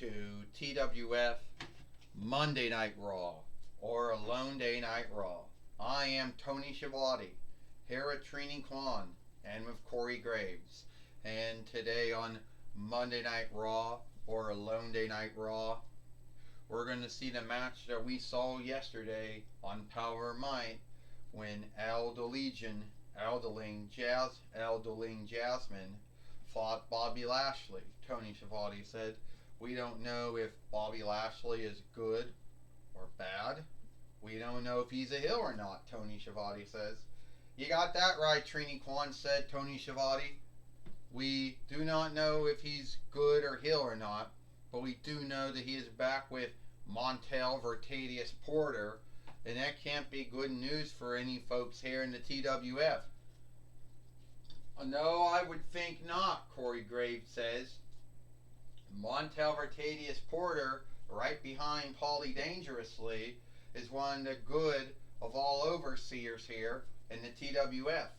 to TWF Monday Night Raw or Alone Day Night Raw. I am Tony Schiavone here at Trini Kwan and with Corey Graves. And today on Monday Night Raw or Alone Day Night Raw, we're going to see the match that we saw yesterday on Power Might when Aldeling Jasmine fought Bobby Lashley. Tony Schiavone said, "We don't know if Bobby Lashley is good or bad. We don't know if he's a heel or not," Tony Schiavone says. "You got that right," Trini Kwan said, Tony Schiavone. "We do not know if he's good or heel or not, but we do know that he is back with Montel Vertadius Porter, and that can't be good news for any folks here in the TWF." "No, I would think not," Corey Graves says. Montel Vertadius Porter, right behind Paulie Dangerously, is one of the good of all overseers here in the TWF.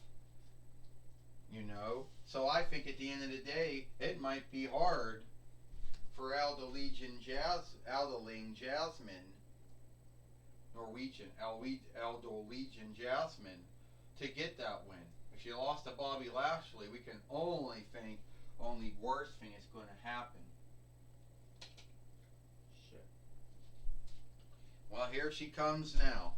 You know, so I think at the end of the day, it might be hard for Aldeling Jasmine, Aldeling Jasmine, to get that win. If she lost to Bobby Lashley, we can only think only worse thing is going to happen. Shit. Well, here she comes now.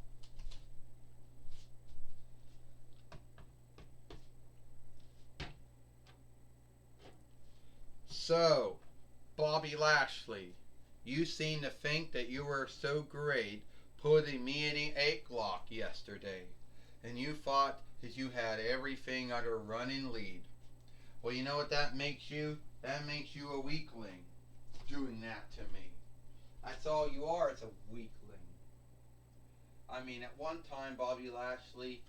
So, Bobby Lashley, you seem to think that you were so great putting me in the 8 Glock yesterday, and you thought that you had everything under running lead. Well, you know what that makes you? That makes you a weakling, doing that to me. That's all you are, is a weakling. I mean, at one time, Bobby Lashley,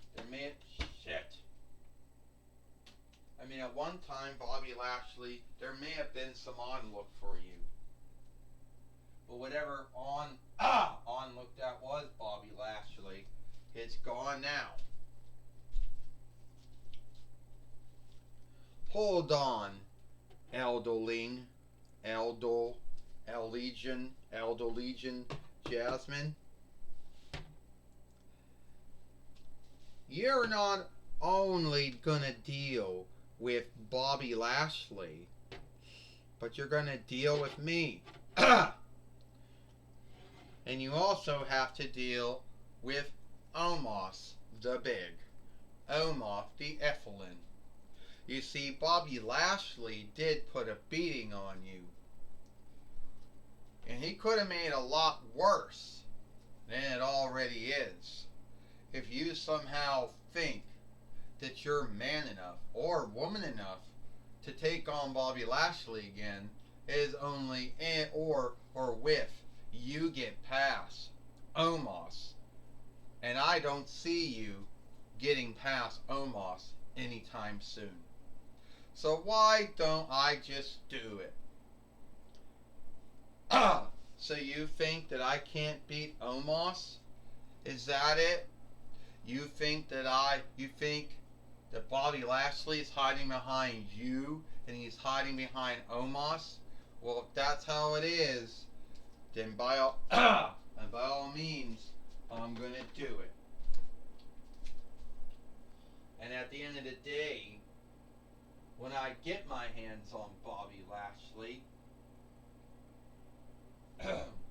at one time, Bobby Lashley, there may have been some onlook for you. But whatever onlook that was, Bobby Lashley, it's gone now. Hold on, Aldeling Jasmine. You're not only gonna deal with Bobby Lashley, but you're gonna deal with me. And you also have to deal with Omos the Big. Omos the Effelin. You see, Bobby Lashley did put a beating on you. And he could have made it a lot worse than it already is. If you somehow think that you're man enough or woman enough to take on Bobby Lashley again, it is only or with you get past Omos. And I don't see you getting past Omos anytime soon. So why don't I just do it? So you think that I can't beat Omos? Is that it? You think that Bobby Lashley is hiding behind you and he's hiding behind Omos? Well, if that's how it is, then by all means, I'm gonna do it. And at the end of the day, when I get my hands on Bobby Lashley,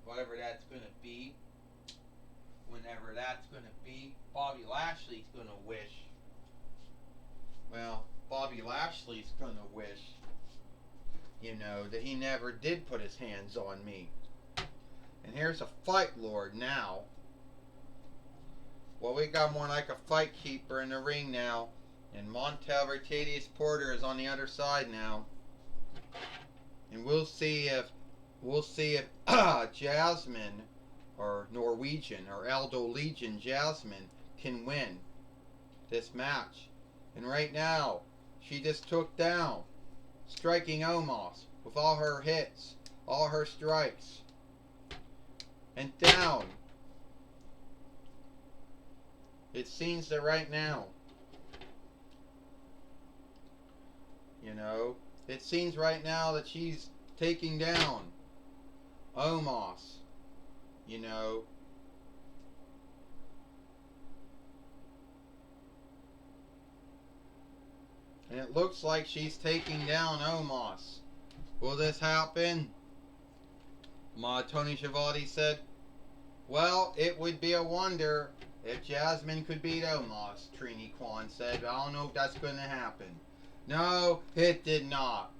whatever that's gonna be, whenever that's gonna be, Bobby Lashley's gonna wish. Well, Bobby Lashley's gonna wish, that he never did put his hands on me. And here's a fight lord now. Well, we got more like a fight keeper in the ring now. And Montel Vertadius Porter is on the other side now. And we'll see if Jasmine or Norwegian or Aldeling Jasmine can win this match. And right now, she just took down, striking Omos with all her hits, all her strikes. And down. It seems that right now, it seems right now that she's taking down Omos, you know, and it looks like she's taking down Omos. Will this happen? Tony Schiavone said, well, it would be a wonder if Jasmine could beat Omos, Trini Kwan said. I don't know if that's going to happen. No, it did not.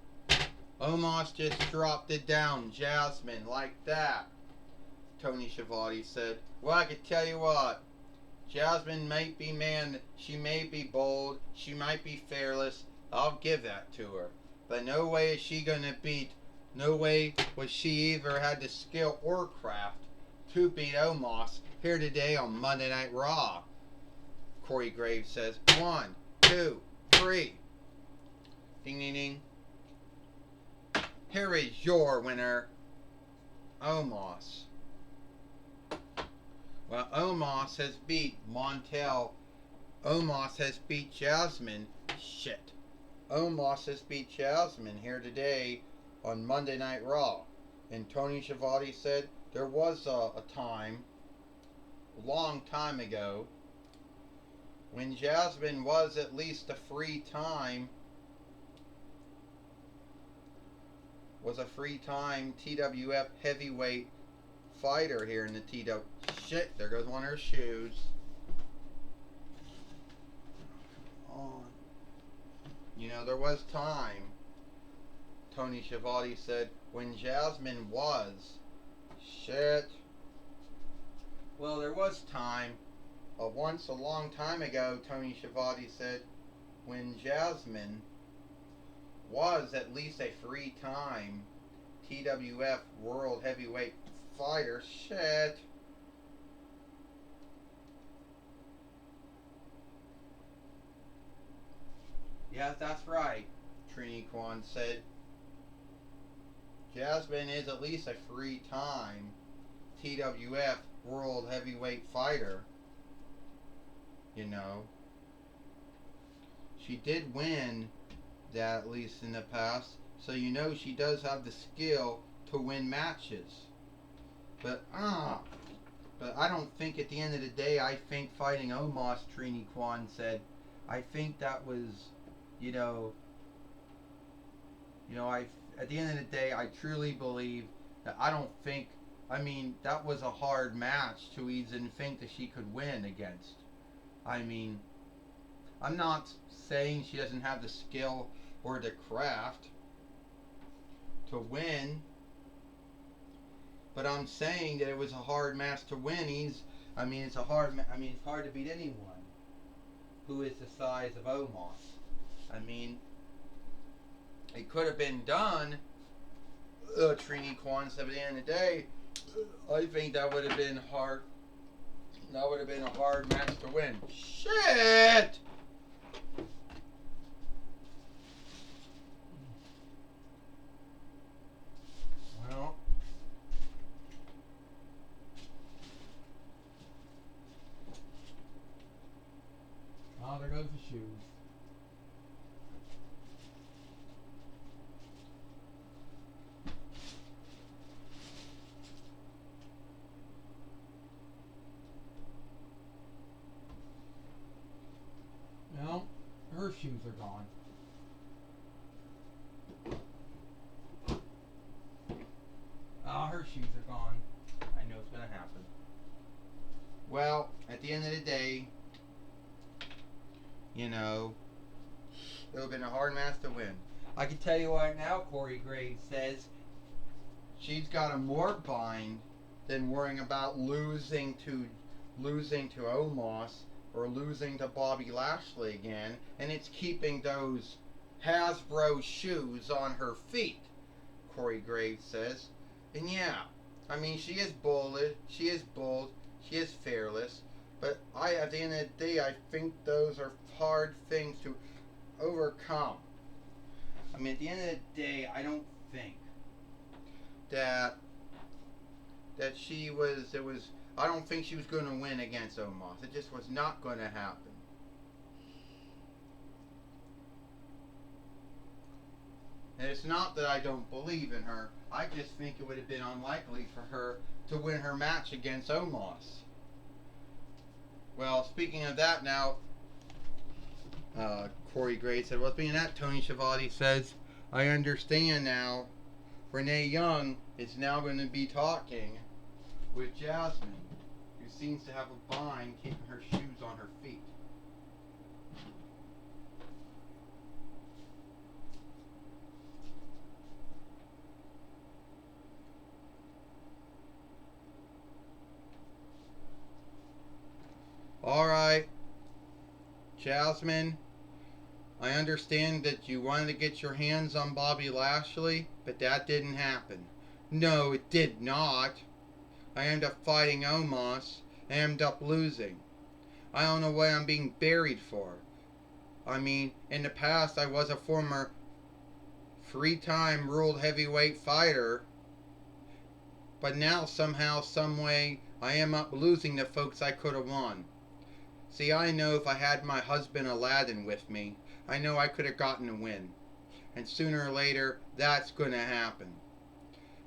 Omos just dropped it down, Jasmine, like that. Tony Schiavone said, well, I could tell you what. Jasmine might be she may be bold, she might be fearless. I'll give that to her. But no way is she going to beat, no way was she either had the skill or craft to beat Omos here today on Monday Night Raw. Corey Graves says, 1, 2, 3. Ding, ding, ding. Here is your winner, Omos. Well, Omos has beat Montel. Omos has beat Jasmine. Shit. Omos has beat Jasmine here today on Monday Night Raw. And Tony Schiavone said there was a time, a long time ago, when Jasmine was at least a free-time TWF heavyweight fighter here in the TW. Shit, there goes one of her shoes. Come on. You know, there was time, Tony Schiavone said, when Jasmine was. Shit. Well, there was time. Once a long time ago, Tony Schiavone said, when Jasmine was at least a free-time TWF World Heavyweight Fighter. Shit. Yes, that's right, Trini Kwan said. Jasmine is at least a free-time TWF World Heavyweight Fighter. You know. She did win that, at least in the past. So you know she does have the skill to win matches. But I don't think at the end of the day, I think fighting Omos, Trini Kwan said, I think that was, you know, at the end of the day, I truly believe that that was a hard match to even think that she could win against. I mean, I'm not saying she doesn't have the skill or the craft to win, but I'm saying that it was a hard match to win. It's hard to beat anyone who is the size of Omos. I mean, it could have been done. Trini Kwan said at the end of the day, I think that would have been hard. That would have been a hard match to win. Shit! Well, there goes the shoes. Well, her shoes are gone. Her shoes are gone. I know it's going to happen. Well, at the end of the day, you know, it would have been a hard match to win. I can tell you right now, Corey Graves says she's got a more bind than worrying about losing to Omos or losing to Bobby Lashley again, and it's keeping those Hasbro shoes on her feet, Corey Graves says. And yeah, I mean, she is bold, she is fearless, but at the end of the day, I think those are hard things to overcome. I mean, at the end of the day, I don't think that I don't think she was going to win against Omos. It just was not going to happen. And it's not that I don't believe in her. I just think it would have been unlikely for her to win her match against Omos. Well, speaking of that now, Corey Gray said, well, speaking of that, Tony Schiavone says, I understand now. Renee Young is now going to be talking with Jasmine, who seems to have a bind keeping her shoes on her feet. Alright, Jasmine, I understand that you wanted to get your hands on Bobby Lashley, but that didn't happen. No, it did not. I ended up fighting Omos and ended up losing. I don't know what I'm being buried for. I mean, in the past I was a former 3-time world heavyweight fighter, but now somehow, someway, I am up losing to folks I could have won. See, I know if I had my husband Aladdin with me, I know I could have gotten a win. And sooner or later, that's going to happen.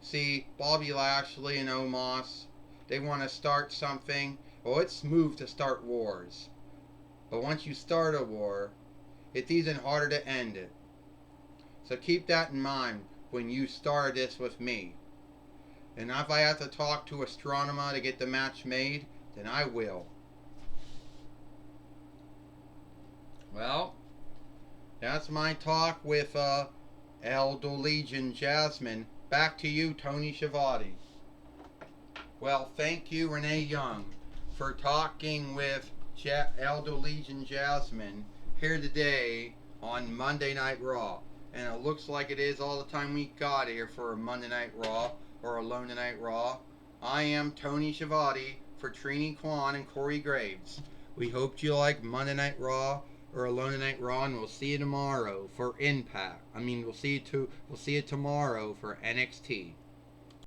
See, Bobby Lashley and Omos, they want to start something. Well, it's smooth to start wars. But once you start a war, it's even harder to end it. So keep that in mind when you start this with me. And if I have to talk to Astronema to get the match made, then I will. Well, that's my talk with Elder Legion Jasmine. Back to you, Tony Schiavone. Well, thank you, Renee Young, for talking with Elder Legion Jasmine here today on Monday Night Raw. And it looks like it is all the time we got here for a Monday Night Raw or a Alone Tonight Raw. I am Tony Schiavone for Trini Kwan and Corey Graves. We hope you like Monday Night Raw or Alone Tonight Raw, and we'll see you tomorrow for Impact. We'll see you tomorrow for NXT.